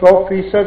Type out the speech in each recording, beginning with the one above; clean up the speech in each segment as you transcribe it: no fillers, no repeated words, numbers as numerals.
100%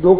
2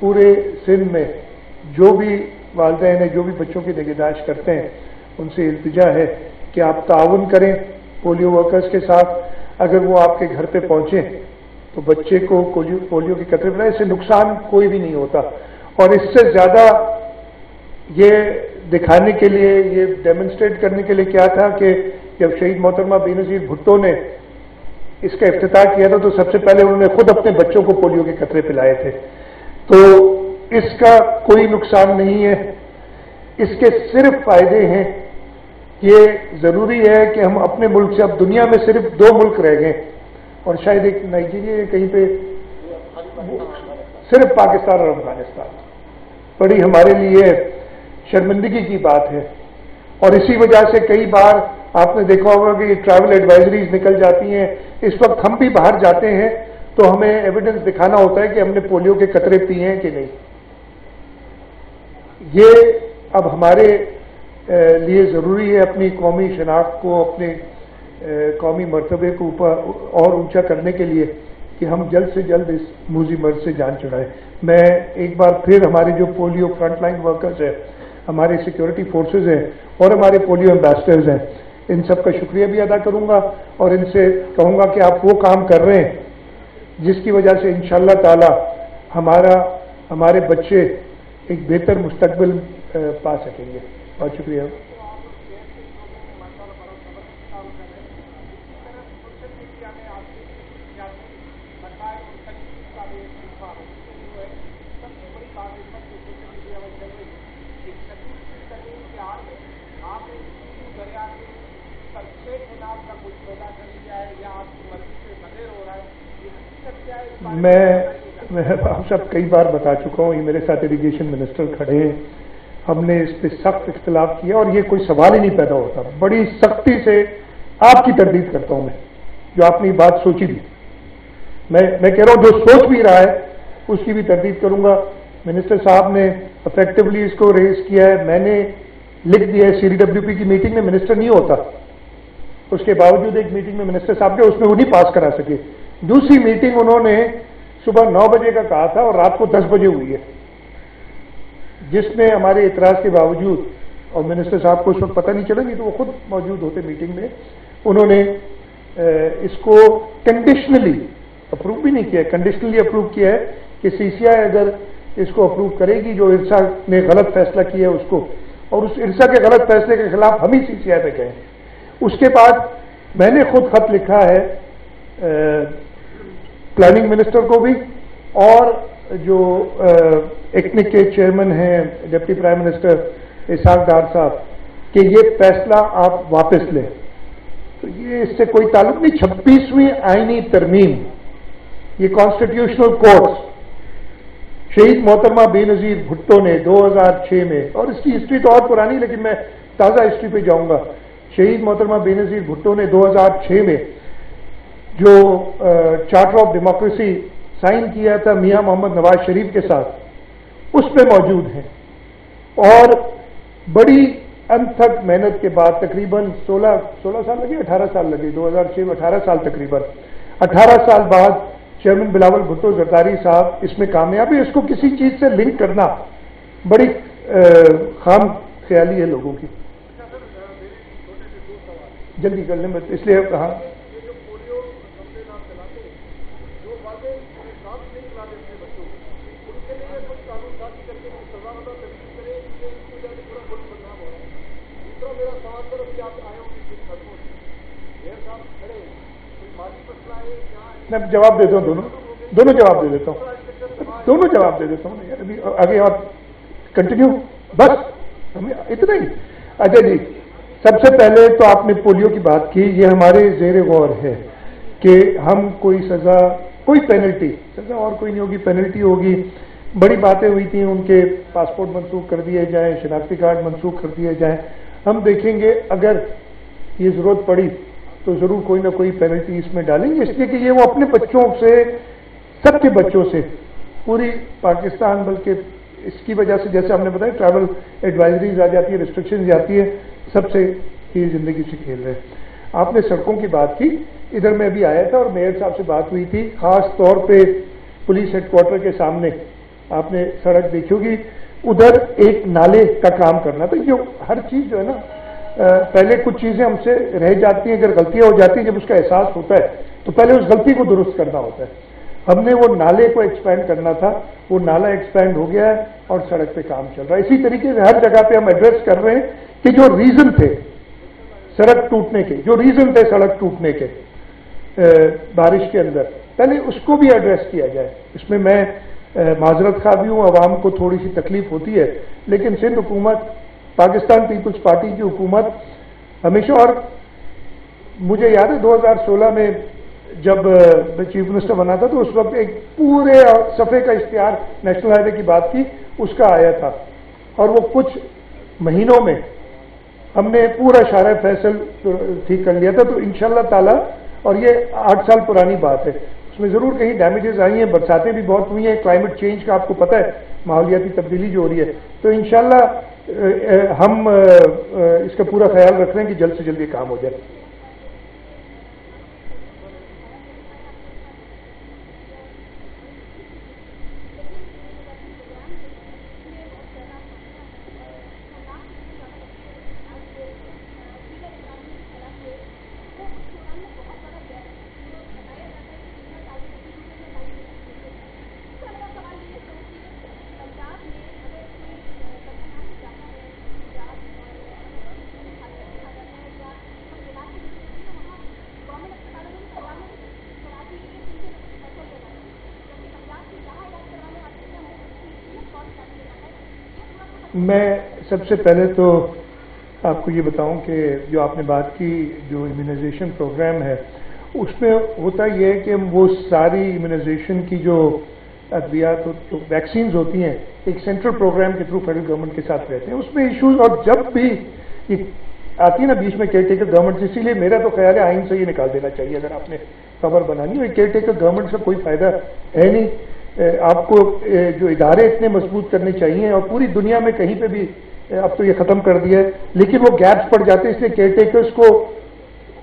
پورے سندھ میں جو بھی والدین ہیں جو بھی بچوں کی نگہداشت کرتے ہیں ان سے التجا ہے کہ آپ تعاون کریں پولیو ورکرز کے ساتھ. اگر وہ آپ کے گھر پہ پہنچیں تو بچے کو پولیو کے قطرے پلائیں. اس سے نقصان کوئی بھی نہیں ہوتا. اور اس سے زیادہ یہ دکھانے کے لیے یہ ڈیمونسٹریٹ کرنے کے لیے کیا تھا کہ جب شہید محترمہ بے نظیر بھٹو نے اس کا افتتاح کیا تھا تو سب سے پہلے انہوں نے خود اپنے بچوں کو پولیو کے قطرے پلائے تھے. تو اس کا کوئی نقصان نہیں ہے, اس کے صرف فائدے ہیں. یہ ضروری ہے کہ ہم اپنے ملک سے, اب دنیا میں صرف 2 ملک رہ گئے اور شاید ایک نائجیریا کہیں پہ, صرف پاکستان اور افغانستان. بڑی ہمارے لیے شرمندگی کی بات ہے. اور اسی وجہ سے کئی بار آپ نے دیکھا ہوگا کہ یہ ٹریول ایڈوائزریز نکل جاتی ہیں. اس وقت ہم بھی باہر جاتے ہیں تو ہمیں ایویڈنس دکھانا ہوتا ہے کہ ہم نے پولیو کے قطرے پیے ہیں کہ نہیں. یہ اب ہمارے لیے ضروری ہے اپنی قومی شناخت کو, اپنے قومی مرتبے کو اوپر اور اونچا کرنے کے لیے کہ ہم جلد سے جلد اس موذی مرض سے جان چھڑائیں. میں ایک بار پھر ہمارے جو پولیو فرنٹ لائن ورکرز ہیں, ہمارے سیکیورٹی فورسز ہیں اور ہمارے پولیو ایمبیسڈرز ہیں, ان سب کا شکریہ بھی ادا کروں گا اور ان سے کہوں گا کہ آپ وہ کام کر رہے ہیں جس کی وجہ سے انشاءاللہ تعالی ہمارے بچے ایک بہتر مستقبل پا سکیں گے. بہت شکریہ. میں آپ سب کئی بار بتا چکا ہوں, یہ میرے ساتھ ایجوکیشن منسٹر کھڑے ہیں, ہم نے اس پہ سخت اختلاف کیا اور یہ کوئی سوال ہی نہیں پیدا ہوتا. بڑی سختی سے آپ کی تردید کرتا ہوں میں, جو آپ نے بات سوچی بھی. میں کہہ رہا ہوں جو سوچ بھی رہا ہے اس کی بھی تردید کروں گا. منسٹر صاحب نے افیکٹولی اس کو ریز کیا ہے, میں نے لکھ دیا ہے. CDWP کی میٹنگ میں منسٹر نہیں ہوتا, اس کے باوجود ایک میٹنگ میں منسٹر صاحب نے اس میں وہ نہیں پاس کرا سکے. دوسری میٹنگ انہوں نے صبح 9 بجے کا کہا تھا اور رات کو 10 بجے ہوئی ہے, جس میں ہمارے اعتراض کے باوجود, اور منسٹر صاحب کو اس وقت پتہ نہیں چلا, نہیں تو وہ خود موجود ہوتے میٹنگ میں, انہوں نے اس کو کنڈیشنلی اپروو بھی نہیں کیا, کنڈیشنلی اپروو کیا ہے کہ CCI اگر اس کو اپروو کرے گی جو ارسا نے غلط فیصلہ کیا ہے اس کو, اور اس ارسا کے غلط فیصلے کے خلاف ہم ہی CCI پہ گئے. اس کے بعد میں نے خود خط لکھا ہے پلاننگ منسٹر کو بھی اور جو ایکنک کے چیئرمین ہیں deputy prime minister Ishaq Dar صاحب کہ یہ فیصلہ آپ واپس لیں. تو یہ اس سے کوئی تعلق نہیں. 26ویں آئینی ترمیم, یہ کانسٹیٹیوشنل کورٹس, شہید محترمہ بے نظیر بھٹو نے 2006 میں, اور اس کی ہسٹری تو اور پرانی لیکن میں تازہ ہسٹری پہ جاؤں گا. شہید محترمہ بے نظیر بھٹو نے 2006 میں جو چارٹر آف ڈیموکریسی سائن کیا تھا میاں محمد نواز شریف کے ساتھ, اس پہ موجود ہیں. اور بڑی انتھک محنت کے بعد تقریباً 16 سال لگے, 18 سال لگے, 2006 میں 18 سال تقریباً 18 سال بعد چیئرمین بلاول بھٹو زرداری صاحب اس میں کامیاب ہے. اس کو کسی چیز سے لنک کرنا بڑی خام خیالی ہے لوگوں کی. جلدی کر لیں, اس لیے کہا میں جواب دیتا ہوں, دونوں جواب دے دیتا ہوں, دونوں جواب دے دیتا ہوں. ابھی آگے اور کنٹینیو, بس اتنا ہی. اچھا جی, سب سے پہلے تو آپ نے پولیو کی بات کی. یہ ہمارے زیر غور ہے کہ ہم کوئی سزا, کوئی پینلٹی, سزا اور کوئی نہیں ہوگی, پینلٹی ہوگی. بڑی باتیں ہوئی تھیں ان کے پاسپورٹ منسوخ کر دیے جائیں, شناختی کارڈ منسوخ کر دیے جائیں. ہم دیکھیں گے اگر یہ ضرورت پڑی تو ضرور کوئی نہ کوئی پینلٹی اس میں ڈالیں گے, اس لیے کہ یہ وہ اپنے بچوں سے, سب کے بچوں سے, پوری پاکستان, بلکہ اس کی وجہ سے جیسے ہم نے بتایا ٹریول ایڈوائزریز آ جاتی ہے, ریسٹرکشنز آتی ہے, سب سے یہ زندگی سے کھیل رہے ہیں. آپ نے سڑکوں کی بات کی, ادھر میں بھی آیا تھا اور میئر صاحب سے بات ہوئی تھی, خاص طور پہ پولیس ہیڈ کوارٹر کے سامنے آپ نے سڑک دیکھی ہوگی, ادھر ایک نالے کا کام کرنا. تو یہ ہر چیز جو ہے نا, پہلے کچھ چیزیں ہم سے رہ جاتی ہیں, اگر غلطیاں ہو جاتی ہیں, جب اس کا احساس ہوتا ہے تو پہلے اس غلطی کو درست کرنا ہوتا ہے. ہم نے وہ نالے کو ایکسپینڈ کرنا تھا, وہ نالا ایکسپینڈ ہو گیا ہے اور سڑک پہ کام چل رہا ہے. اسی طریقے سے ہر جگہ پہ ہم ایڈریس کر رہے ہیں کہ جو ریزن تھے سڑک ٹوٹنے کے, جو ریزن تھے سڑک ٹوٹنے کے بارش کے اندر, پہلے اس کو بھی ایڈریس کیا جائے. اس میں میں معذرت خواہ بھی ہوں, عوام کو تھوڑی سی تکلیف ہوتی ہے, لیکن سندھ حکومت, پاکستان پیپلز پارٹی کی حکومت ہمیشہ, اور مجھے یاد ہے 2016 میں جب میں چیف منسٹر بنا تھا تو اس وقت ایک پورے صفحے کا اشتہار نیشنل ہائی وے کی بات کی, اس کا آیا تھا, اور وہ کچھ مہینوں میں ہم نے پورا شارع فیصل ٹھیک کر لیا تھا. تو انشاءاللہ تعالی, اور یہ 8 سال پرانی بات ہے, اس میں ضرور کہیں ڈیمیجز آئی ہیں, برساتیں بھی بہت ہوئی ہیں, کلائمیٹ چینج کا آپ کو پتہ ہے, ماحولیاتی تبدیلی جو ہو رہی ہے, تو انشاءاللہ ہم اس کا پورا خیال رکھ رہے ہیں کہ جلد سے جلد یہ کام ہو جائے. میں سب سے پہلے تو آپ کو یہ بتاؤں کہ جو آپ نے بات کی, جو امیونائزیشن پروگرام ہے, اس میں ہوتا یہ ہے کہ وہ ساری امیونائزیشن کی جو ادویات, جو ویکسینز ہوتی ہیں, ایک سینٹرل پروگرام کے تھرو فیڈرل گورنمنٹ کے ساتھ رہتے ہیں. اس میں ایشوز, اور جب بھی یہ آتی ہے نا بیچ میں کیئر ٹیکر گورنمنٹ, اسی لیے میرا تو خیال ہے آئین سے یہ نکال دینا چاہیے اگر آپ نے خبر بنانی ہو. کیئر ٹیکر گورنمنٹ سے کوئی فائدہ ہے نہیں. آپ کو جو ادارے اتنے مضبوط کرنے چاہیے, اور پوری دنیا میں کہیں پہ بھی اب تو یہ ختم کر دیا ہے, لیکن وہ گیپس پڑ جاتے ہیں. اس لیے کیئر ٹیکرز کو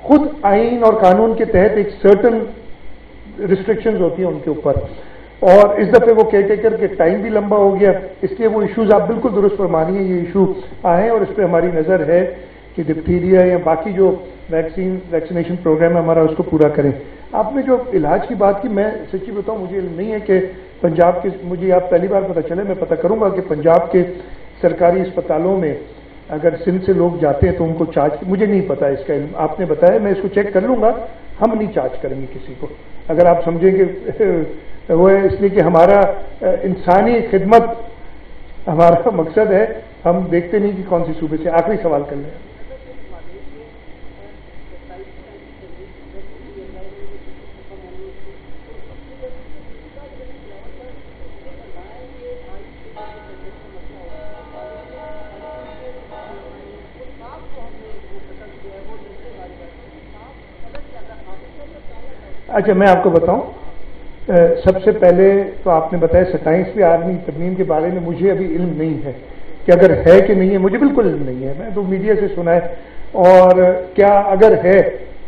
خود آئین اور قانون کے تحت ایک سرٹن ریسٹرکشنز ہوتی ہیں ان کے اوپر, اور اس دفعہ وہ کیئر ٹیکر کے ٹائم بھی لمبا ہو گیا, اس لیے وہ ایشوز آپ بالکل درست فرمانی ہیں, یہ ایشو آئے, اور اس پہ ہماری نظر ہے کہ ڈپتھیریا یا باقی جو ویکسینیشن پروگرام ہے ہمارا, اس کو پورا کریں. آپ نے جو علاج کی بات کی, میں سچی بتاؤں مجھے علم نہیں ہے کہ پنجاب کے, مجھے آپ پہلی بار پتہ چلے, میں پتہ کروں گا کہ پنجاب کے سرکاری اسپتالوں میں اگر سندھ سے لوگ جاتے ہیں تو ان کو چارج, مجھے نہیں پتا اس کا علم, آپ نے بتایا, میں اس کو چیک کر لوں گا. ہم نہیں چارج کریں گے کسی کو, اگر آپ سمجھیں کہ وہ ہے, اس لیے کہ ہمارا انسانی خدمت ہمارا مقصد ہے, ہم دیکھتے نہیں کہ کون سی صوبے سے. آخری سوال کر لیں. اچھا, میں آپ کو بتاؤں, سب سے پہلے تو آپ نے بتایا 27ویں آرمی ترمیم کے بارے میں مجھے ابھی علم نہیں ہے کہ اگر ہے کہ نہیں ہے, مجھے بالکل علم نہیں ہے. میں تو میڈیا سے سنا ہے, اور کیا اگر ہے,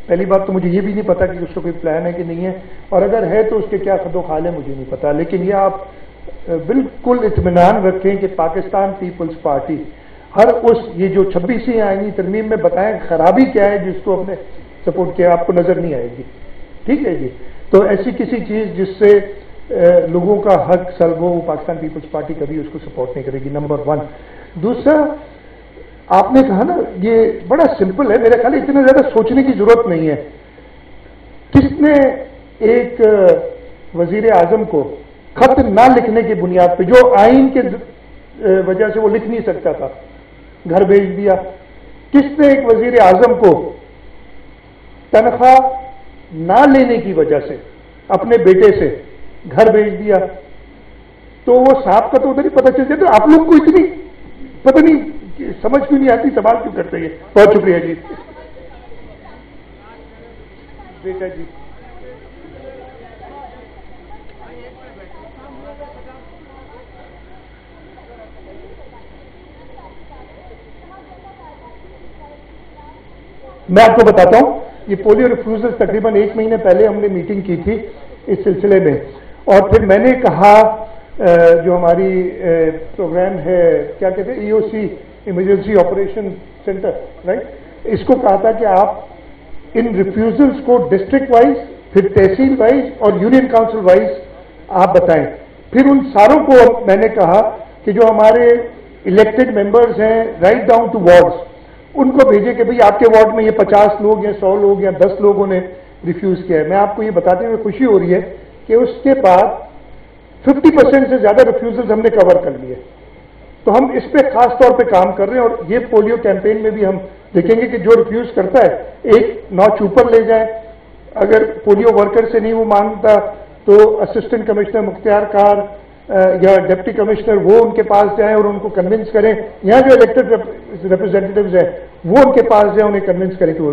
پہلی بات تو مجھے یہ بھی نہیں پتا کہ اس کا کوئی پلان ہے کہ نہیں ہے, اور اگر ہے تو اس کے کیا خد و خال ہے مجھے نہیں پتا. لیکن یہ آپ بالکل اطمینان رکھیں کہ پاکستان پیپلز پارٹی ہر اس, یہ جو 26ویں آئینی ترمیم میں بتائیں خرابی کیا ہے جس کو ہم نے سپورٹ کیا, آپ کو نظر نہیں آئے گی. ٹھیک ہے جی, تو ایسی کسی چیز جس سے لوگوں کا حق سلب ہو, پاکستان پیپلز پارٹی کبھی اس کو سپورٹ نہیں کرے گی, نمبر 1. دوسرا, آپ نے کہا نا, یہ بڑا سمپل ہے, میرے خیال اتنا زیادہ سوچنے کی ضرورت نہیں ہے. کس نے ایک وزیر اعظم کو خط نہ لکھنے کی بنیاد پہ, جو آئین کے وجہ سے وہ لکھ نہیں سکتا تھا, گھر بھیج دیا؟ کس نے ایک وزیر اعظم کو تنخواہ نہ لینے کی وجہ سے اپنے بیٹے سے گھر بھیج دیا؟ تو وہ صاحب کا تو ادھر ہی پتہ چل جاتا. آپ لوگ کو اتنی پتہ نہیں, سمجھ کیوں نہیں آتی, سوال کیوں کرتے ہیں؟ بہت شکریہ جی. بیٹا جی, میں آپ کو بتاتا ہوں, یہ پولیو ریفیوزل تقریباً 1 مہینے پہلے ہم نے میٹنگ کی تھی اس سلسلے میں, اور پھر میں نے کہا جو ہماری پروگرام ہے کیا کہتے ہیں EOC emergency operation centre right, اس کو کہا تھا کہ آپ ان ریفیوزلس کو ڈسٹرکٹ وائز، پھر تحصیل وائز اور یونین کاؤنسل وائز آپ بتائیں. پھر ان ساروں کو میں نے کہا کہ جو ہمارے الیکٹڈ ممبرز ہیں رائٹ ڈاؤن ٹو وارڈز، ان کو بھیجے کہ بھئی آپ کے وارڈ میں یہ 50 لوگ یا 100 لوگ یا 10 لوگوں نے ریفیوز کیا ہے. میں آپ کو یہ بتاتے ہوئے خوشی ہو رہی ہے کہ اس کے بعد 50% سے زیادہ ریفیوزلز ہم نے کور کر لیے. تو ہم اس پہ خاص طور پہ کام کر رہے ہیں، اور یہ پولیو کیمپین میں بھی ہم دیکھیں گے کہ جو ریفیوز کرتا ہے ایک نوچ اوپر لے جائیں. اگر پولیو ورکر سے نہیں وہ مانگتا تو اسسٹنٹ کمشنر مختار کار یا ڈپٹی کمشنر وہ ان کے پاس جائیں اور ان کو کنونس کریں. یہاں جو الیکٹڈ ریپرزینٹیوز ہیں وہ ان کے پاس جائیں، انہیں کنونس کریں کہ